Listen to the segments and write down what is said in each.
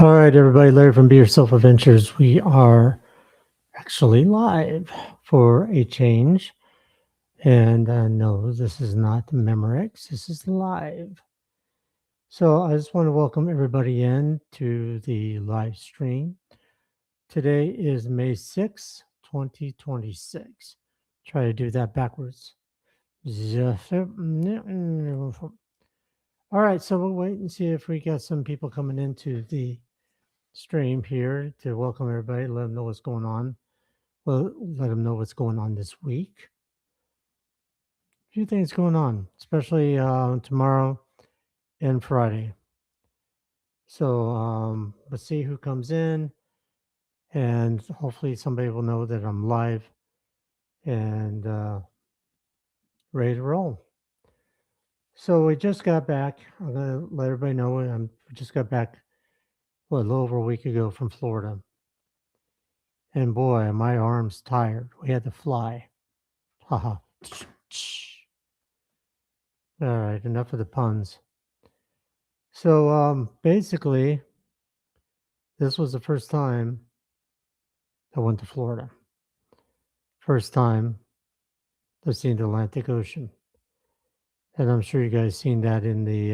All right, everybody, Larry from Be Yourself Adventures. We are actually live for a change. And no, this is not Memorex, this is live. So I just want to welcome everybody in to the live stream. Today is May 6th, 2026. Try to do that backwards. All right, so we'll wait and see if we got some people coming into the stream here to welcome everybody, let them know what's going on. Well, let them know what's going on this week. A few things going on, especially tomorrow and Friday. So let's see who comes in, and hopefully somebody will know that I'm live and ready to roll. So we just got back. I'm gonna let everybody know we just got back a little over a week ago from Florida. And boy, my arm's tired. We had to fly. Haha. All right, enough of the puns. So basically, this was the first time I went to Florida. First time I've seen the Atlantic Ocean. And I'm sure you guys seen that in the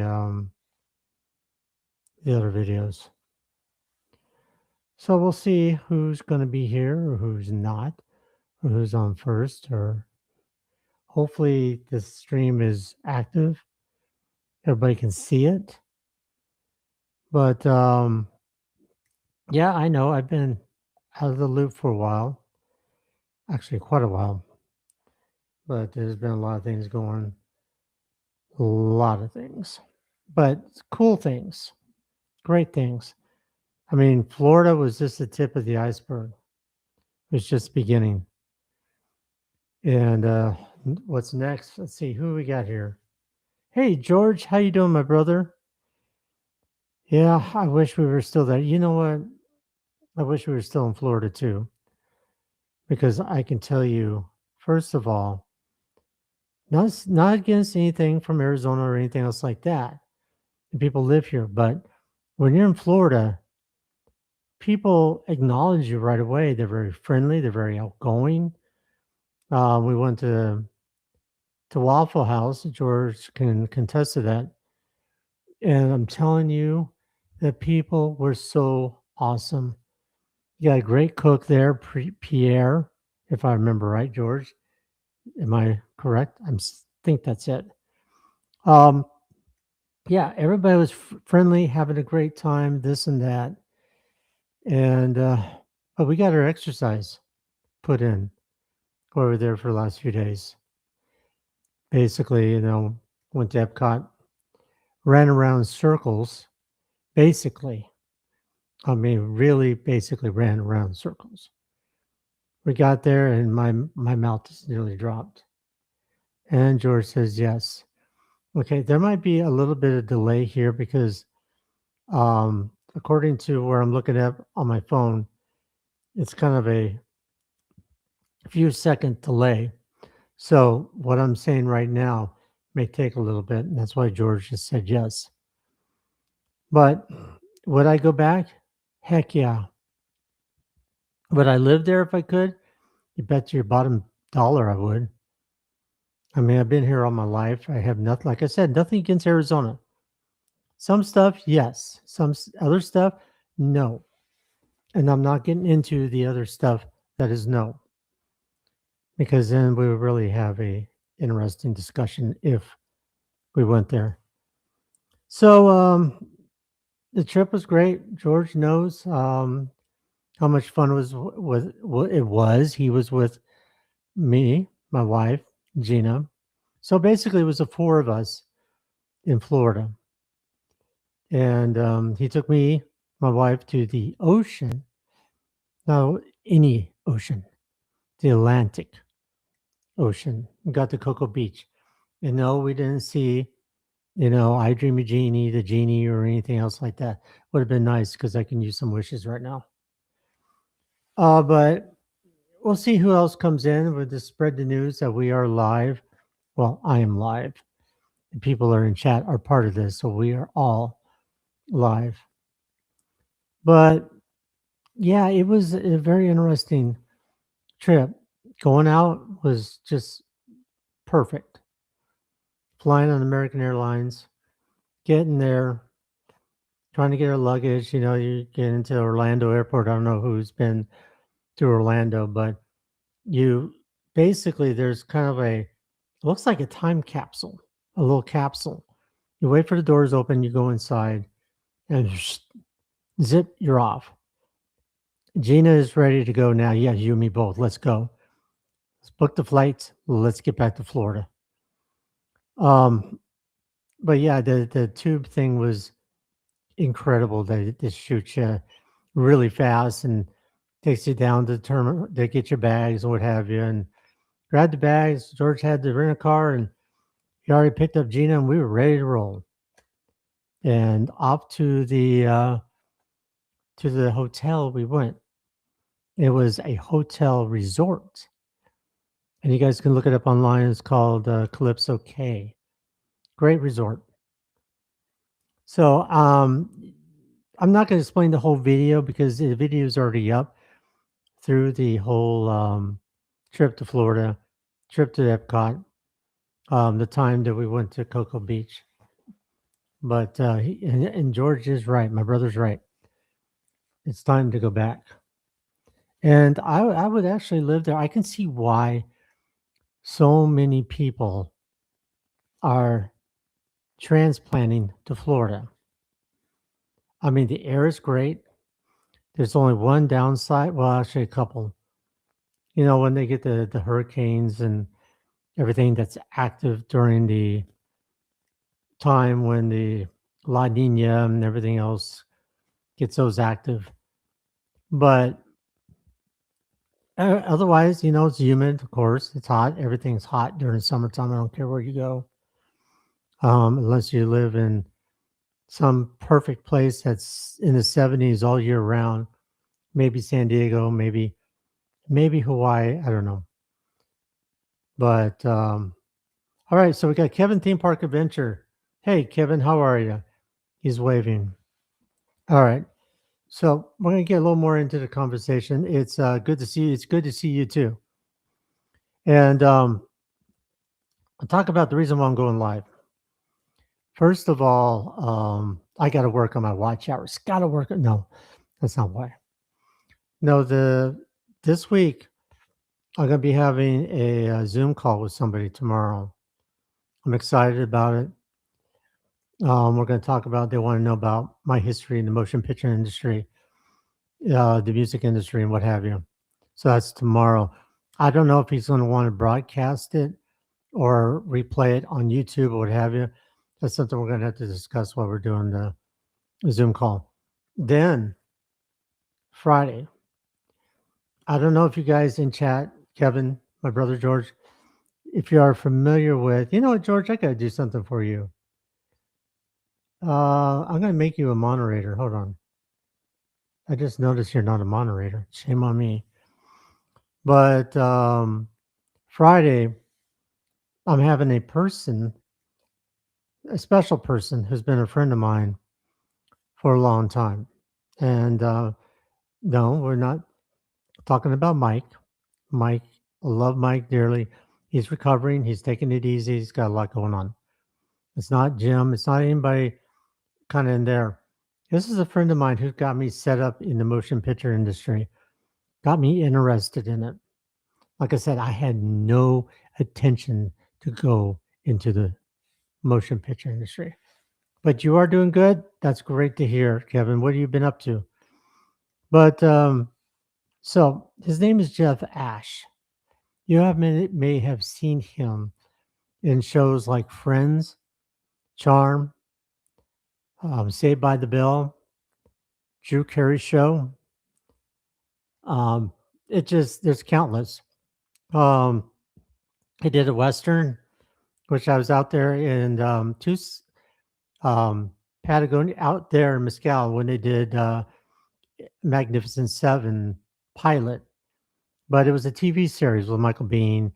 other videos. So we'll see who's going to be here or who's not, or who's on first, or hopefully this stream is active. Everybody can see it. But yeah, I know I've been out of the loop for a while. Actually, quite a while. But there's been a lot of things going, a lot of things, but cool things, great things. I mean, Florida was just the tip of the iceberg. It was just beginning. And what's next? Let's see who we got here. Hey, George, how you doing, my brother? Yeah, I wish we were still there. You know what? I wish we were still in Florida too, because I can tell you, first of all, not against anything from Arizona or anything else like that. And people live here, but when you're in Florida, people acknowledge you right away. They're very friendly. They're very outgoing. We went to Waffle House. George can contest to that. And I'm telling you, the people were so awesome. You got a great cook there, Pierre, if I remember right, George. Am I correct? I think that's it. Yeah, everybody was friendly, having a great time, this and that. And but we got our exercise put in over there for the last few days. Basically, went to Epcot, ran around circles. Basically, I mean, really, basically ran around circles. We got there, and my mouth just nearly dropped. And George says yes. Okay, there might be a little bit of delay here because, according to where I'm looking at on my phone, it's kind of a few second delay. So what I'm saying right now may take a little bit, and that's why George just said yes. But would I go back? Heck yeah. Would I live there if I could? You bet your bottom dollar I would. I mean, I've been here all my life. I have nothing, like I said, nothing against Arizona. Some stuff, yes. Some other stuff, no. And I'm not getting into the other stuff that is no. Because then we would really have a interesting discussion if we went there. So the trip was great. George knows how much fun it was with it was. He was with me, my wife, Gina. So basically, it was the four of us in Florida, and he took me, my wife, to the ocean. No, any ocean, the Atlantic Ocean. We got to Cocoa Beach, and no, we didn't see I Dream of Jeannie, the genie, or anything else like that. Would have been nice because I can use some wishes right now. But we'll see who else comes in. We'll just spread the news that we are live. Well, I am live. The people are in chat are part of this, so we are all live. But yeah, it was a very interesting trip. Going out was just perfect. Flying on American Airlines, getting there, trying to get our luggage. You know, you get into Orlando Airport. I don't know who's been to Orlando, but you basically there's kind of a looks like a time capsule, a little capsule. You wait for the doors open, you go inside, and zip, you're off. Gina is ready to go now. Yeah, you and me both. Let's go. Let's book the flights. Let's get back to Florida. Um, but yeah, the tube thing was incredible. They shoot you really fast and takes you down to the terminal. They get your bags and what have you, and grab the bags. George had the rent a car, and he already picked up Gina, and we were ready to roll. And off to the hotel we went. It was a hotel resort, and you guys can look it up online. It's called Calypso K. Great resort. So I'm not going to explain the whole video because the video is already up through the whole trip to Florida, trip to Epcot, the time that we went to Cocoa Beach. But and George is right. My brother's right. It's time to go back. And I would actually live there. I can see why so many people are transplanting to Florida. I mean, the air is great. There's only one downside. Well, actually, a couple. You know, when they get the hurricanes and everything that's active during the time when the La Nina and everything else gets those active. But otherwise, you know, it's humid, of course. It's hot. Everything's hot during summertime. I don't care where you go, unless you live in some perfect place that's in the 70s all year round. Maybe San Diego, maybe Hawaii. I don't know. But all right, so we got Kevin Theme Park Adventure. Hey, Kevin, how are you? He's waving. All right. So we're going to get a little more into the conversation. It's good to see you. It's good to see you too. And I'll talk about the reason why I'm going live. First of all, I got to work on my watch hours. Got to work. No, that's not why. No, this week I'm going to be having a Zoom call with somebody tomorrow. I'm excited about it. We're going to talk about. They want to know about my history in the motion picture industry, the music industry, and what have you. So that's tomorrow. I don't know if he's going to want to broadcast it or replay it on YouTube or what have you. That's something we're going to have to discuss while we're doing the Zoom call. Then Friday, I don't know if you guys in chat, Kevin, my brother George, if you are familiar with, you know what, George, I got to do something for you. I'm going to make you a moderator. Hold on. I just noticed you're not a moderator. Shame on me. But Friday, I'm having a special person who's been a friend of mine for a long time. And no, we're not talking about Mike. Mike, I love Mike dearly. He's recovering. He's taking it easy. He's got a lot going on. It's not Jim. It's not anybody kind of in there. This is a friend of mine who got me set up in the motion picture industry, got me interested in it. Like I said, I had no attention to go into the motion picture industry. But you are doing good. That's great to hear, Kevin. What have you been up to? But so his name is Jeff Ash. You may have seen him in shows like Friends, Charm, Saved by the Bell, Drew Carey Show. There's countless. Um, he did a Western, which I was out there in Patagonia, out there in Mescal when they did Magnificent Seven pilot. But it was a TV series with Michael Biehn,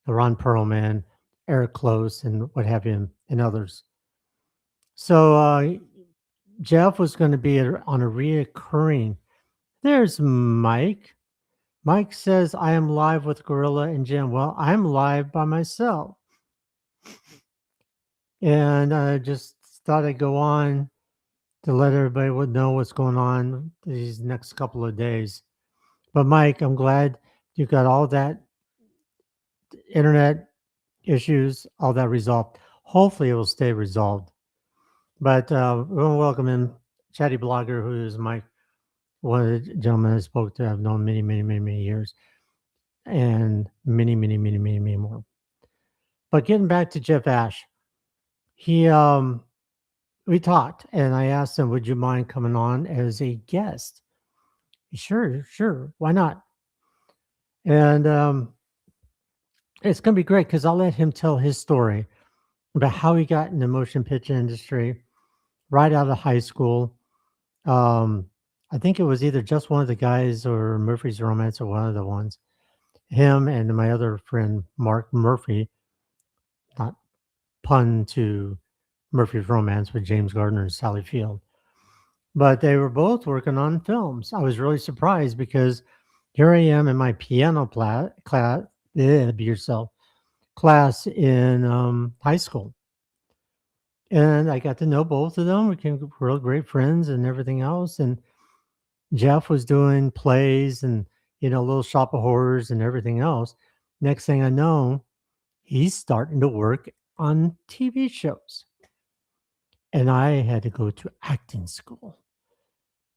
Ron Perlman, Eric Close, and what have you, and others. So Jeff was going to be on a reoccurring. There's Mike. Mike says, I am live with Gorilla and Jim. Well, I'm live by myself. And I just thought I'd go on to let everybody know what's going on these next couple of days. But Mike, I'm glad you got all that internet issues, all that resolved. Hopefully it will stay resolved. But we want to welcome in Chatty Blogger, who is Mike, one of the gentlemen I spoke to. I've known many years, and many more. But getting back to Jeff Ash, he we talked, and I asked him, "Would you mind coming on as a guest?" Sure, why not? And it's going to be great because I'll let him tell his story about how he got in the motion picture industry right out of high school. I think it was either just one of the guys or Murphy's Romance or one of the ones. Him and my other friend Mark Murphy, not pun to Murphy's Romance with James Gardner and Sally Field, but they were both working on films. I was really surprised because here I am in my piano class, be yourself, class in high school. And I got to know both of them. We became real great friends and everything else. And Jeff was doing plays and, Little Shop of Horrors and everything else. Next thing I know, he's starting to work on TV shows. And I had to go to acting school.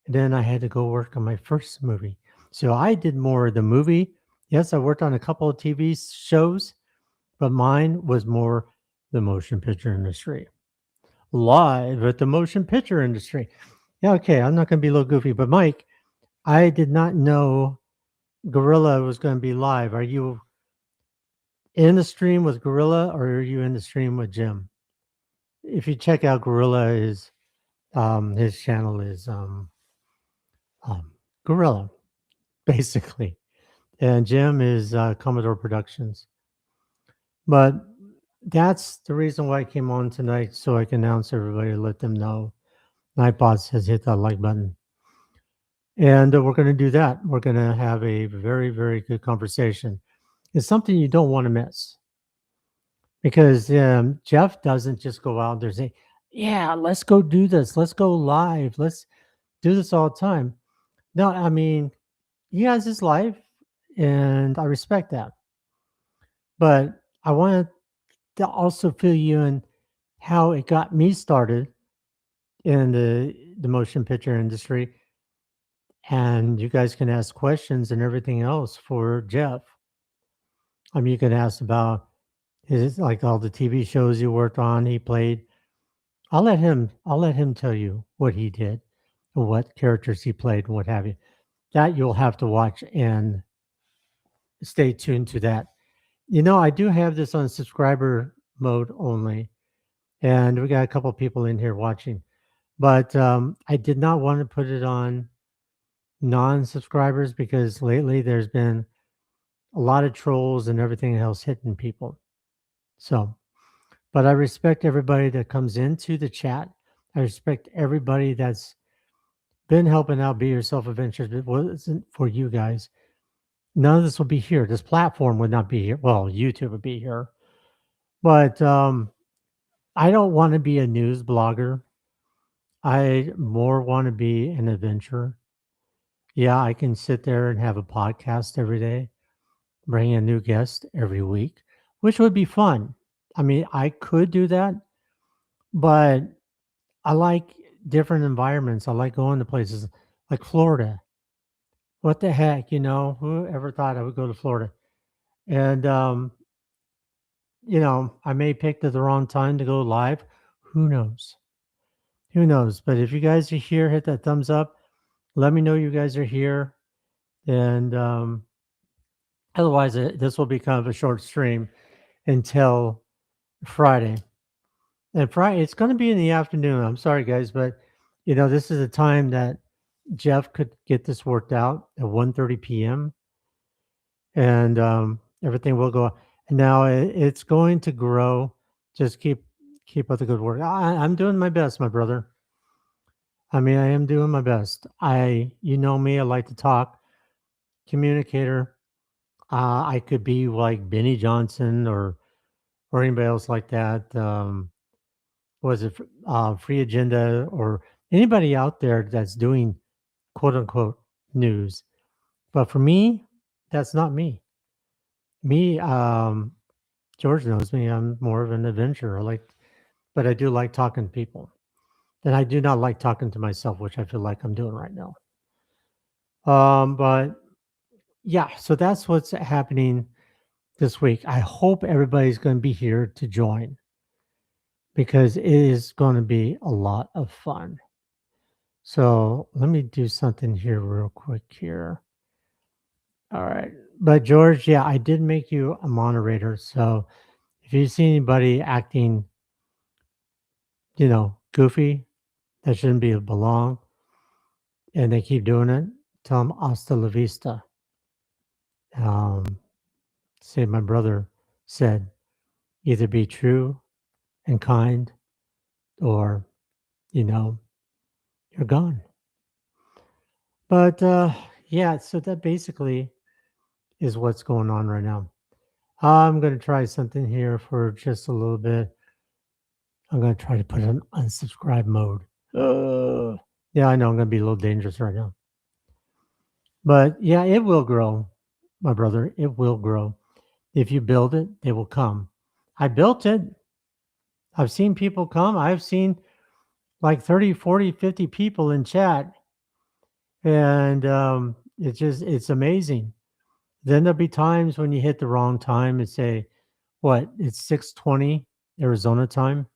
And then I had to go work on my first movie. So I did more of the movie. Yes, I worked on a couple of TV shows, but mine was more the motion picture industry. Live at the motion picture industry. Yeah, okay, I'm not going to be a little goofy, but Mike, I did not know Gorilla was going to be live. Are you in the stream with Gorilla or are you in the stream with Jim? If you check out Gorilla, his channel is Gorilla, basically. And Jim is Commodore Productions. But that's the reason why I came on tonight, so I can announce everybody, let them know Nightbots has hit that like button. And we're going to do that. We're going to have a very good conversation. It's something you don't want to miss because Jeff doesn't just go out there and say, yeah, let's go do this. Let's go live. Let's do this all the time. No, I mean, he has his life and I respect that. But I want to also fill you in how it got me started in the motion picture industry. And you guys can ask questions and everything else for Jeff. I mean, you can ask about his like all the TV shows he worked on, he played. I'll let him tell you what he did, what characters he played, and what have you. That you'll have to watch and stay tuned to that. I do have this on subscriber mode only, and we got a couple people in here watching. But I did not want to put it on non-subscribers because lately there's been a lot of trolls and everything else hitting people. So, but I respect everybody that comes into the chat. I respect everybody that's been helping out Be Yourself Adventures. If it wasn't for you guys, none of this would be here. This platform would not be here. Well, YouTube would be here. But I don't want to be a news blogger. I more want to be an adventurer. Yeah, I can sit there and have a podcast every day, bring a new guest every week, which would be fun. I mean, I could do that, but I like different environments. I like going to places like Florida. What the heck, who ever thought I would go to Florida? And, I may pick the wrong time to go live. Who knows? Who knows? But if you guys are here, hit that thumbs up. Let me know you guys are here. And otherwise, this will be kind of a short stream until Friday. And Friday, it's going to be in the afternoon. I'm sorry, guys, but this is a time that Jeff could get this worked out at 1:30 p.m. and everything will go. And now it's going to grow. Just keep up the good work. I'm doing my best, my brother. I mean, I am doing my best. You know me, I like to talk, communicator. I could be like Benny Johnson or anybody else like that. Was it Free Agenda or anybody out there that's doing quote unquote news? But for me, that's not me. Me, George knows me. I'm more of an adventurer. But I do like talking to people, and I do not like talking to myself, which I feel like I'm doing right now. But yeah, so that's what's happening this week. I hope everybody's going to be here to join because it is going to be a lot of fun. So let me do something here real quick here. All right. But George, yeah, I did make you a moderator. So if you see anybody acting, goofy, that shouldn't be belong, and they keep doing it, tell them hasta la vista. Um, say my brother said, either be true and kind or, you know, you're gone. But yeah, so that basically is what's going on right now. I'm going to try something here for just a little bit. I'm going to try to put it on unsubscribe mode. Yeah, I know I'm going to be a little dangerous right now. But yeah, it will grow, my brother. It will grow. If you build it, they will come. I built it. I've seen people come. I've seen like 30, 40, 50 people in chat. And it's amazing. Then there'll be times when you hit the wrong time and say, what, it's 6:20 Arizona time.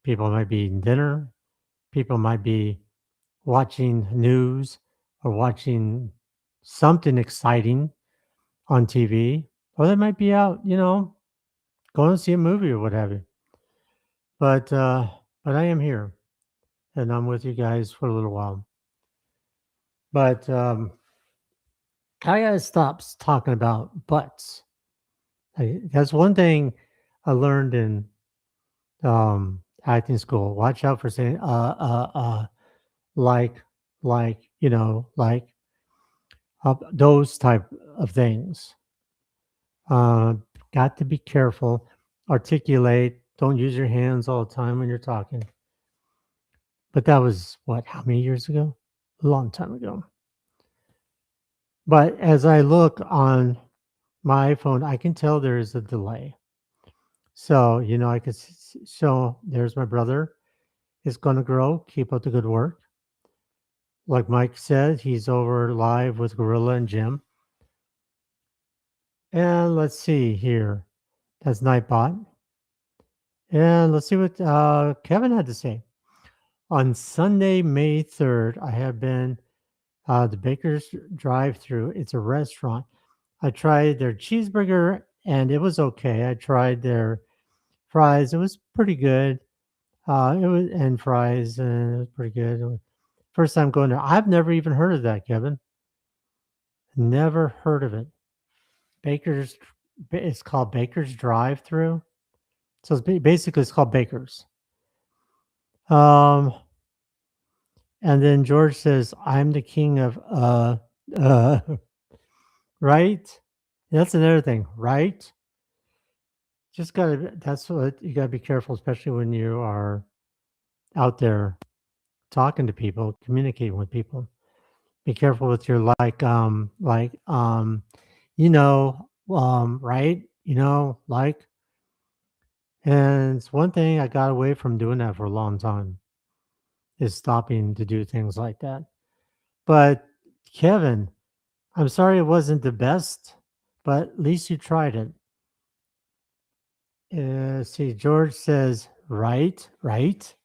People might be eating dinner. People might be watching news or watching something exciting on TV. Or they might be out, going to see a movie or what have you. But I am here and I'm with you guys for a little while. But I gotta stop talking about butts. That's one thing I learned in acting school. Watch out for saying like like those type of things. Uh, got to be careful. Articulate. Don't use your hands all the time when you're talking. But that was what? How many years ago? A long time ago. But as I look on my iPhone, I can tell there is a delay. So, I could so there's my brother. It's going to grow. Keep up the good work. Like Mike said, he's over live with Gorilla and Jim. And let's see here. That's Nightbot. And let's see what Kevin had to say. On Sunday, May 3rd, I have been the Baker's Drive-Through. It's a restaurant. I tried their cheeseburger and it was okay. I tried their fries. It was pretty good. It was and fries and it was pretty good. First time going there. I've never even heard of that, Kevin. Never heard of it. Baker's. It's called Baker's Drive-Through. So basically it's called Baker's. And then George says, "I'm the king of uh." Right? That's another thing, right? Just gotta. That's what you gotta be careful, especially when you are out there talking to people, communicating with people. Be careful with your right? Like. And it's one thing I got away from doing that for a long time is stopping to do things like that. But Kevin, I'm sorry it wasn't the best, but at least you tried it. See, George says, right, right.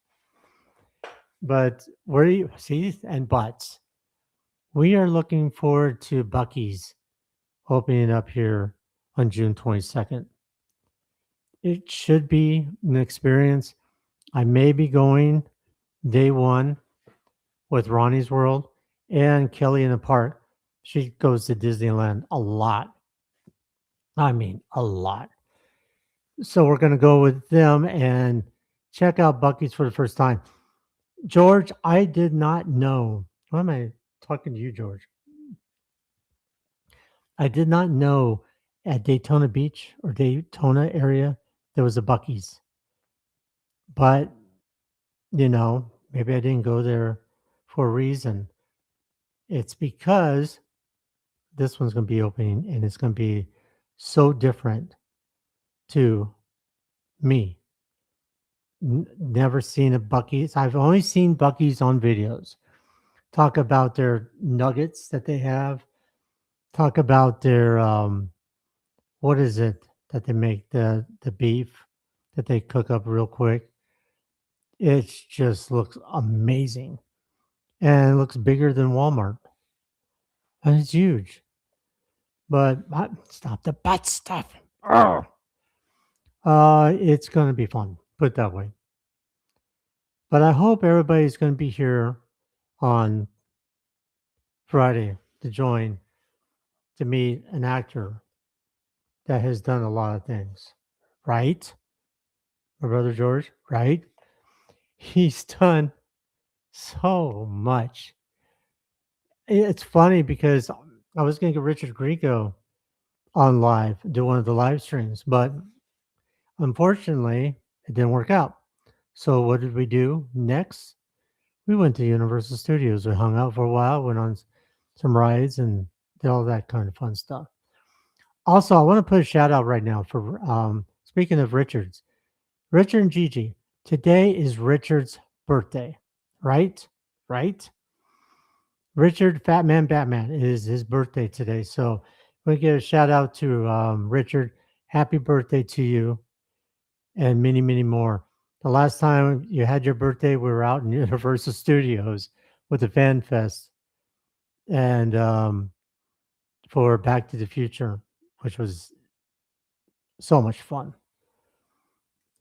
But where do you see? And buts. We are looking forward to Buc-ee's opening up here on June 22nd. It should be an experience. I may be going day one with Ronnie's World and Kelly in the Park. She goes to Disneyland a lot. I mean, a lot. So we're going to go with them and check out Buc-ee's for the first time. George, I did not know. Why am I talking to you, George? I did not know at Daytona Beach or Daytona area there was a Bucky's. But, maybe I didn't go there for a reason. It's because this one's going to be opening and it's going to be so different to me. Never seen a Bucky's. I've only seen Bucky's on videos. Talk about their nuggets that they have. Talk about their what is it that they make, the beef that they cook up real quick. It just looks amazing and it looks bigger than Walmart and it's huge. But stop the butt stuff. Ugh. It's going to be fun. Put it that way. But I hope everybody's going to be here on Friday to join to meet an actor that has done a lot of things, right? My brother George, right? He's done so much. It's funny because I was going to get Richard Grieco on live, do one of the live streams, but unfortunately, it didn't work out. So what did we do next? We went to Universal Studios. We hung out for a while, went on some rides, and did all that kind of fun stuff. Also, I want to put a shout out right now for speaking of Richards, Richard and Gigi. Today is Richard's birthday, right? Right? Richard Fat Man Batman is his birthday today. So we give a shout out to Richard. Happy birthday to you and many, many more. The last time you had your birthday, we were out in Universal Studios with the Fan Fest and for Back to the Future, which was so much fun.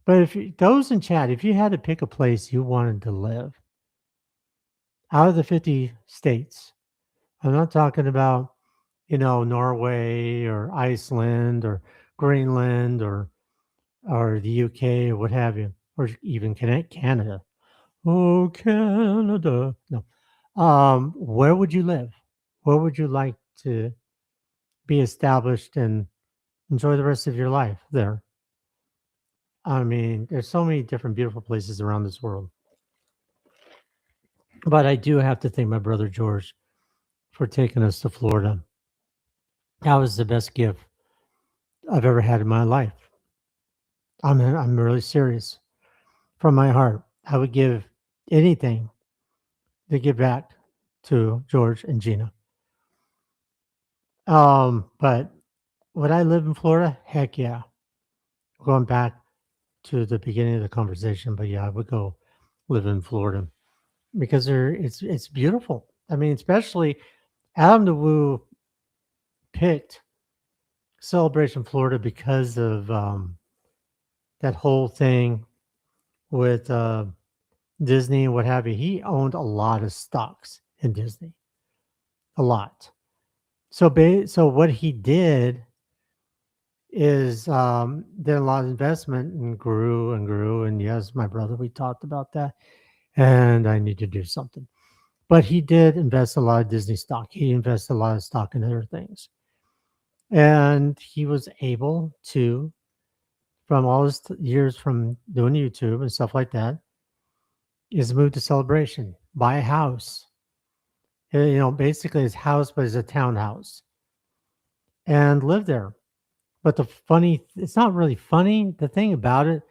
But those in chat, if you had to pick a place you wanted to live out of the 50 states, I'm not talking about, Norway or Iceland or Greenland or the UK or what have you, or even Canada. Oh, Canada. No. Where would you live? Where would you like to be established and enjoy the rest of your life there? I mean, there's so many different beautiful places around this world. But I do have to thank my brother George for taking us to Florida. That was the best gift I've ever had in my life. I'm really serious from my heart. I would give anything to give back to George and Gina. But would I live in Florida? Heck yeah. Going back to the beginning of the conversation, but yeah, I would go live in Florida because it's beautiful. I mean, especially Adam DeWoo picked Celebration Florida because of that whole thing with Disney and what have you. He owned a lot of stocks in Disney, a lot. So what he did is did a lot of investment and grew and grew. And yes, my brother, we talked about that, and I need to do something. But he did invest a lot of Disney stock. He invested a lot of stock in other things, and he was able to, from all his years from doing YouTube and stuff like that, is move to Celebration, buy a house. Basically his house, but it's a townhouse, and live there. But it's not really funny. The thing about it,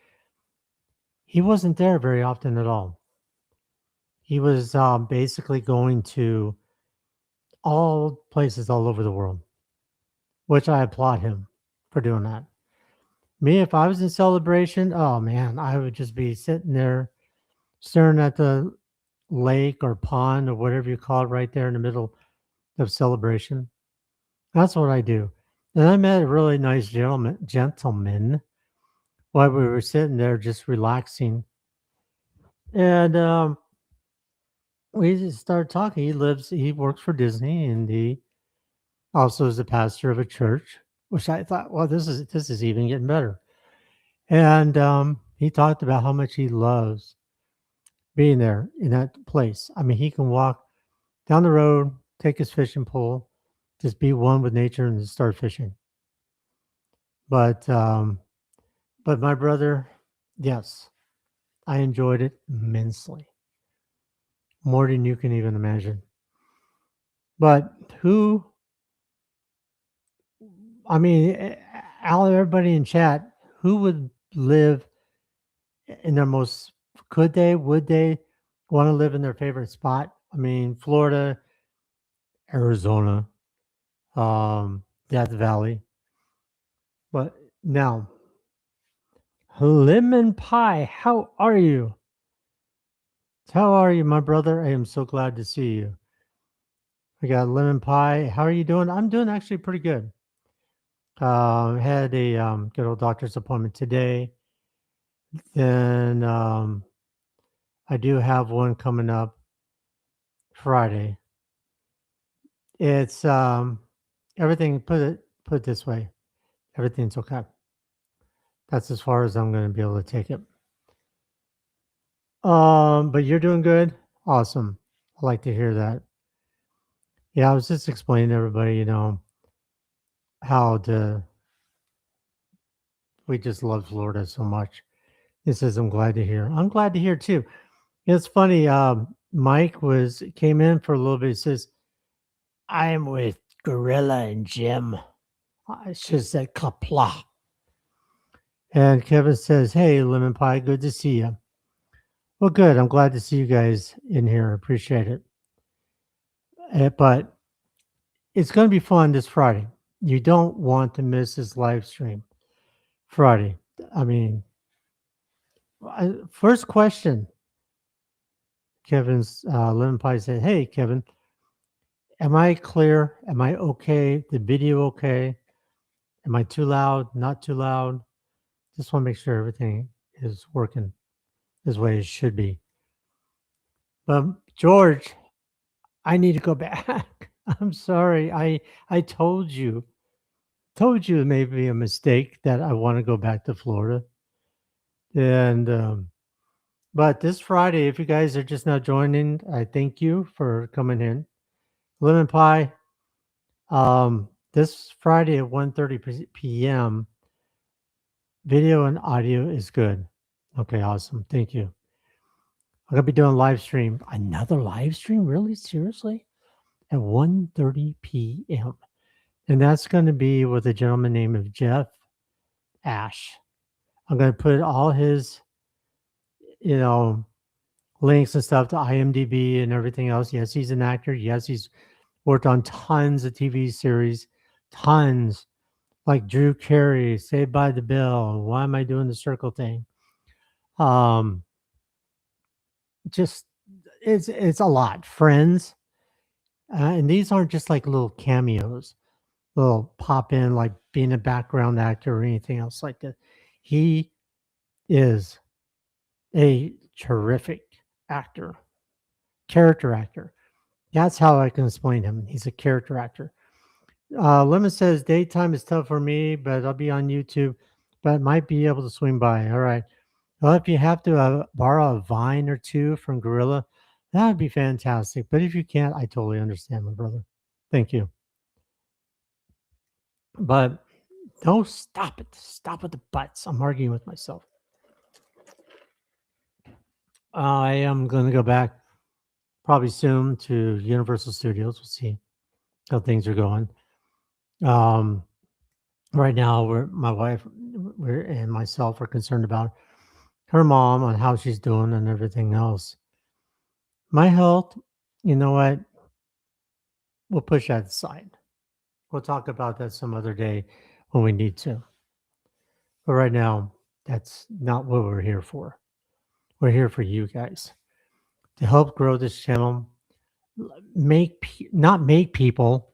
he wasn't there very often at all. He was basically going to all places all over the world, which I applaud him for doing that. Me, if I was in Celebration, oh man, I would just be sitting there staring at the lake or pond or whatever you call it right there in the middle of Celebration. That's what I do. And I met a really nice gentleman while we were sitting there just relaxing. And we just started talking. He works for Disney, and he also is the pastor of a church, which I thought, well, this is even getting better. And he talked about how much he loves being there in that place. I mean, he can walk down the road, take his fishing pole, just be one with nature and start fishing. But but my brother, yes, I enjoyed it immensely, more than you can even imagine. But who? I mean, Al, everybody in chat, who would live in their most? Could they? Would they want to live in their favorite spot? I mean, Florida, Arizona, Death Valley. But now, Lemon Pie, how are you? How are you, my brother? I am so glad to see you. We got Lemon Pie. How are you doing? I'm doing actually pretty good. Had a good old doctor's appointment today. Then I do have one coming up Friday. It's everything. Put it this way. Everything's okay. That's as far as I'm going to be able to take it. But you're doing good. Awesome. I like to hear that. Yeah, I was just explaining to everybody, how we just love Florida so much. He says, I'm glad to hear. I'm glad to hear too. It's funny. Mike came in for a little bit. He says, I'm with Gorilla and Jim. I should have said Kapla. And Kevin says, hey, Lemon Pie, good to see you. Well, good. I'm glad to see you guys in here. Appreciate it. But it's going to be fun this Friday. You don't want to miss this live stream Friday. I mean, first question. Kevin's Lemon Pie said, hey, Kevin, am I clear? Am I okay? The video okay? Am I too loud? Not too loud? Just want to make sure everything is working as way it should be. But George, I need to go back. I'm sorry. I told you it may be a mistake that I want to go back to Florida. And but this Friday, if you guys are just now joining, I thank you for coming in. Lemon Pie, this Friday at 1:30 p.m. video and audio is good. Okay, awesome. Thank you. I'm gonna be doing live stream. Another live stream? Really? Seriously? At 1:30 p.m. And that's going to be with a gentleman named Jeff Ash. I'm going to put all his, you know, links and stuff to IMDb and everything else. Yes, he's an actor. Yes, he's worked on tons of TV series, tons like Drew Carey, Saved by the Bell. Why am I doing the circle thing? Just it's a lot. Friends, and these aren't just like little cameos, little pop in like being a background actor or anything else like that. He is a terrific actor, character actor. That's how I can explain him. He's a character actor. Lemon says daytime is tough for me, but I'll be on YouTube, but might be able to swing by. All right. Well, if you have to borrow a vine or two from Gorilla, that would be fantastic. But if you can't, I totally understand, my brother. Thank you. But don't stop it. Stop with the butts. I'm arguing with myself. I am going to go back probably soon to Universal Studios. We'll see how things are going. Right now, my wife and myself are concerned about her mom on how she's doing and everything else. My health, you know what? We'll push that aside. We'll talk about that some other day when we need to. But right now, that's not what we're here for. We're here for you guys to help grow this channel, make people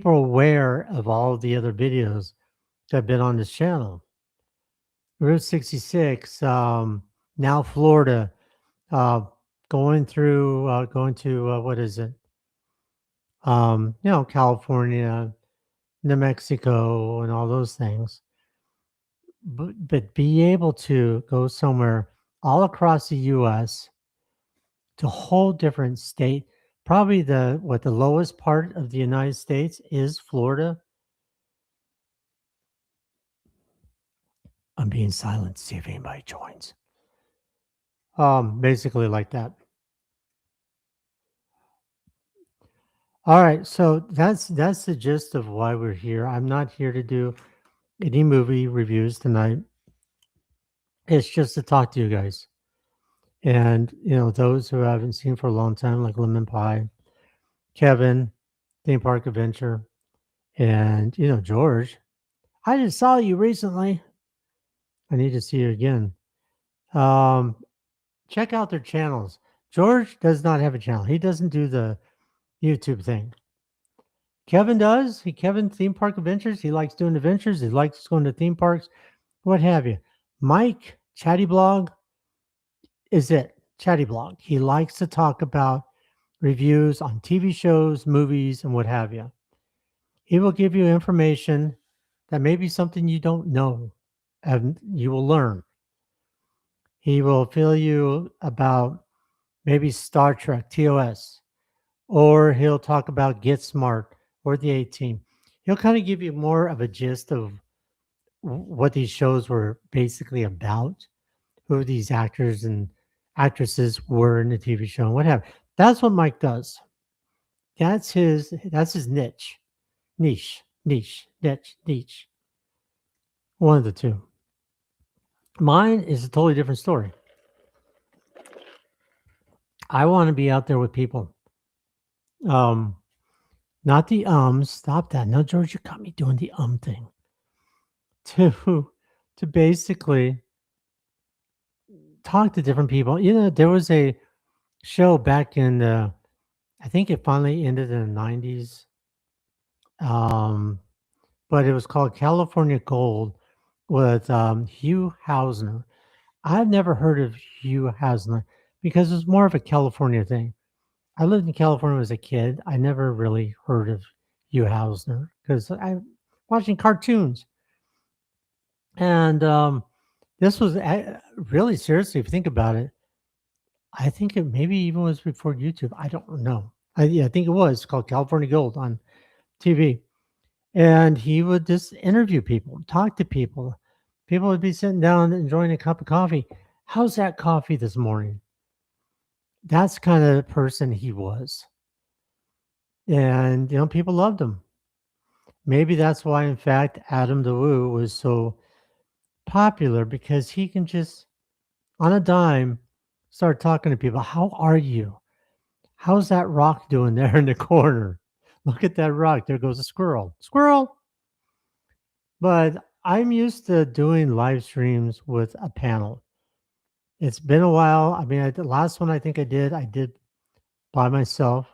aware of all of the other videos that have been on this channel. Route 66, now Florida, going to what is it? California, New Mexico, and all those things. But be able to go somewhere all across the U.S. to a whole different state. Probably the lowest part of the United States is Florida. I'm being silent to see if anybody joins. Basically like that. All right, so that's the gist of why we're here. I'm not here to do any movie reviews tonight. It's just to talk to you guys. And those who I haven't seen for a long time, like Lemon Pie, Kevin, Theme Park Adventure, and George. I just saw you recently. I need to see you again. Um, check out their channels. George does not have a channel. He doesn't do the YouTube thing. Kevin does. Kevin Theme Park Adventures. He likes doing adventures. He likes going to theme parks, what have you. Mike, Chatty Blog, is it. Chatty Blog. He likes to talk about reviews on TV shows, movies, and what have you. He will give you information that may be something you don't know, and you will learn. He will fill you about maybe Star Trek, TOS, or he'll talk about Get Smart or the A-Team. He'll kind of give you more of a gist of what these shows were basically about, who these actors and actresses were in the TV show, and what have you. That's what Mike does. That's his niche. Niche. One of the two. Mine is a totally different story. I want to be out there with people. Not the ums. Stop that. No, George, you got me doing the thing. To basically talk to different people. There was a show back in the, I think it finally ended in the 90s. But it was called California Gold with Hugh Hausner. I've never heard of Hugh Hausner because it's more of a California thing. I lived in California as a kid. I never really heard of Hugh Hausner because I watching cartoons. And this was really seriously, if you think about it, I think it maybe even was before YouTube. I don't know. I think it was called California Gold on TV. And he would just interview people, talk to people. People would be sitting down enjoying a cup of coffee. How's that coffee this morning? That's kind of the person he was. And, people loved him. Maybe that's why, in fact, Adam DeWoo was so popular because he can just, on a dime, start talking to people. How are you? How's that rock doing there in the corner? Look at that rock. There goes a squirrel. Squirrel! But I'm used to doing live streams with a panel. It's been a while. I mean, the last one I think I did by myself.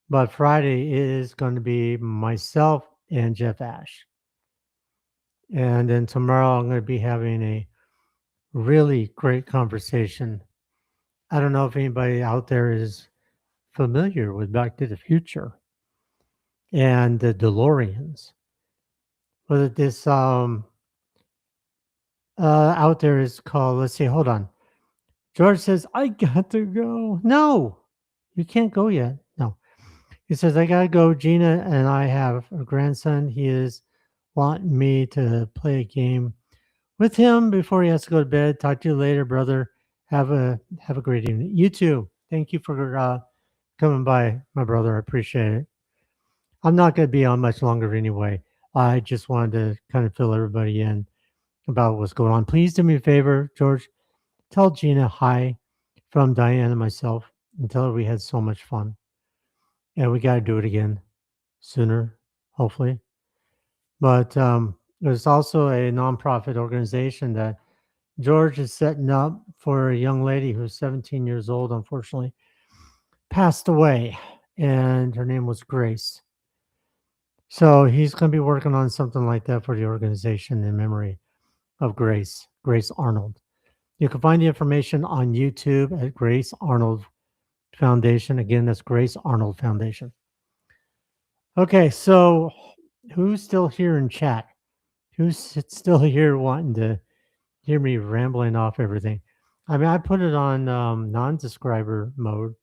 But Friday is going to be myself and Jeff Ash. And then tomorrow I'm going to be having a really great conversation. I don't know if anybody out there is familiar with Back to the Future and the DeLoreans. But this out there is called, let's see, hold on. George says, I got to go. No, you can't go yet. No. He says, I got to go. Gina and I have a grandson. He is wanting me to play a game with him before he has to go to bed. Talk to you later, brother. Have a great evening. You too. Thank you for coming by, my brother. I appreciate it. I'm not going to be on much longer anyway. I just wanted to kind of fill everybody in about what's going on. Please do me a favor, George. Tell Gina hi from Diane and myself and tell her we had so much fun. And we got to do it again sooner, hopefully. But there's also a nonprofit organization that George is setting up for a young lady who's 17 years old, unfortunately, passed away. And her name was Grace. So he's going to be working on something like that for the organization in memory of Grace Arnold. You can find the information on YouTube at Grace Arnold Foundation. Again, that's Grace Arnold Foundation. Okay, so who's still here in chat? Who's still here wanting to hear me rambling off everything? I mean, I put it on non-describer mode.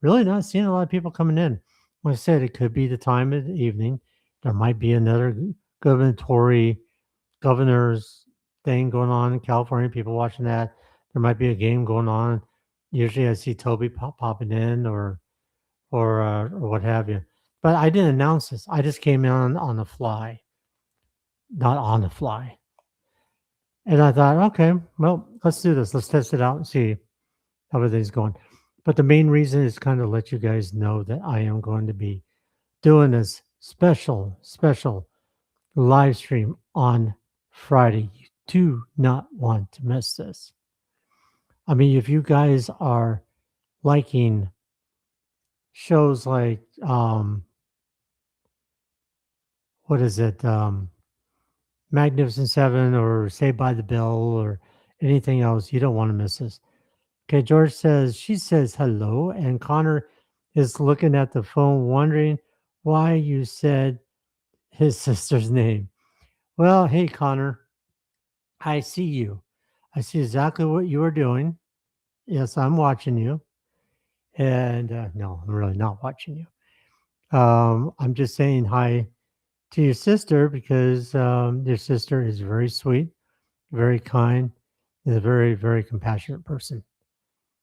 Really not seeing a lot of people coming in. Like I said, it could be the time of the evening. There might be another gubernatorial governor's thing going on in California. People watching that. There might be a game going on. Usually, I see Toby popping in or what have you. But I didn't announce this. I just came in on the fly, not on the fly. And I thought, okay, well, let's do this. Let's test it out and see how everything's going. But the main reason is kind of let you guys know that I am going to be doing this special live stream on Friday. You do not want to miss this. I mean, if you guys are liking shows like what is it? Magnificent Seven or Saved by the Bell or anything else, you don't want to miss this. Okay, George says, she says hello, and Connor is looking at the phone wondering why you said his sister's name. Well, hey, Connor, I see you. I see exactly what you are doing. Yes, I'm watching you. And no, I'm really not watching you. I'm just saying hi to your sister because your sister is very sweet, very kind, is a very, very compassionate person.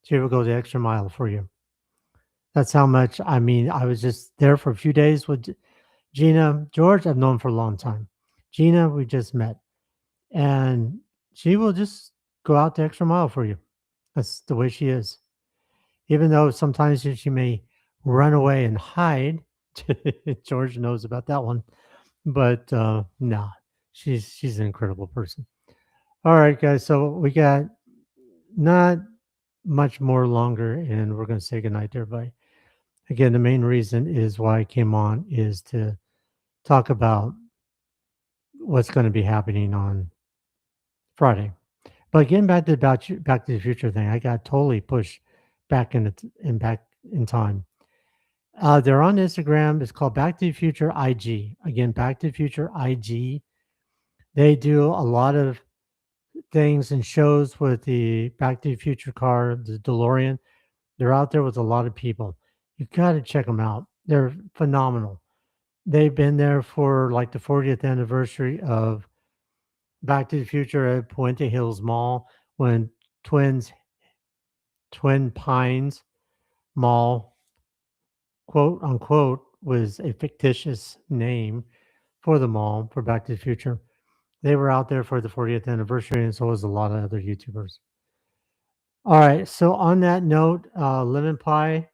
She will go the extra mile for you. That's how much, I mean, I was just there for a few days with Gina. George, I've known for a long time. Gina, we just met. And she will just go out the extra mile for you. That's the way she is. Even though sometimes she may run away and hide. George knows about that one. But no, she's an incredible person. All right, guys. So we got not much more longer, and we're going to say goodnight to everybody. Again, the main reason is why I came on is to talk about what's going to be happening on Friday. But getting back to Back to the Future thing, I got totally pushed back back in time. They're on Instagram. It's called Back to the Future IG. Again, Back to the Future IG. They do a lot of things and shows with the Back to the Future car, the DeLorean. They're out there with a lot of people. You got to check them out. They're phenomenal. They've been there for like the 40th anniversary of Back to the Future at Puente Hills Mall when Twins Twin Pines Mall, quote unquote, was a fictitious name for the mall for Back to the Future. They were out there for the 40th anniversary, and so was a lot of other YouTubers. All right. So on that note, Lemon Pie,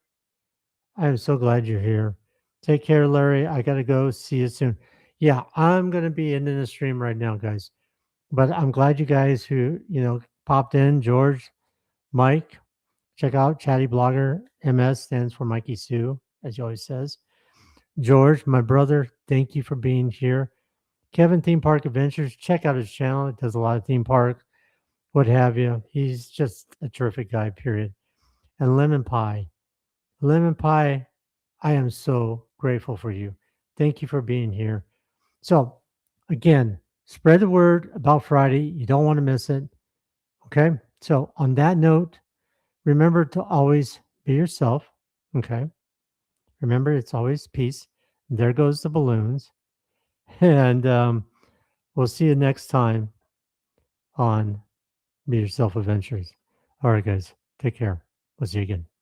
I am so glad you're here. Take care, Larry. I gotta go. See you soon. Yeah, I'm gonna be ending the stream right now, guys. But I'm glad you guys who popped in. George, Mike, check out Chatty Blogger. MS stands for Mikey Sue, as he always says. George, my brother, thank you for being here. Kevin Theme Park Adventures, check out his channel. It does a lot of theme park, what have you. He's just a terrific guy, period. And Lemon Pie. Lemon Pie, I am so grateful for you. Thank you for being here. So, again, spread the word about Friday. You don't want to miss it. Okay. So, on that note, remember to always be yourself. Okay. Remember, it's always peace. There goes the balloons. And we'll see you next time on Be Yourself Adventures. All right, guys. Take care. We'll see you again.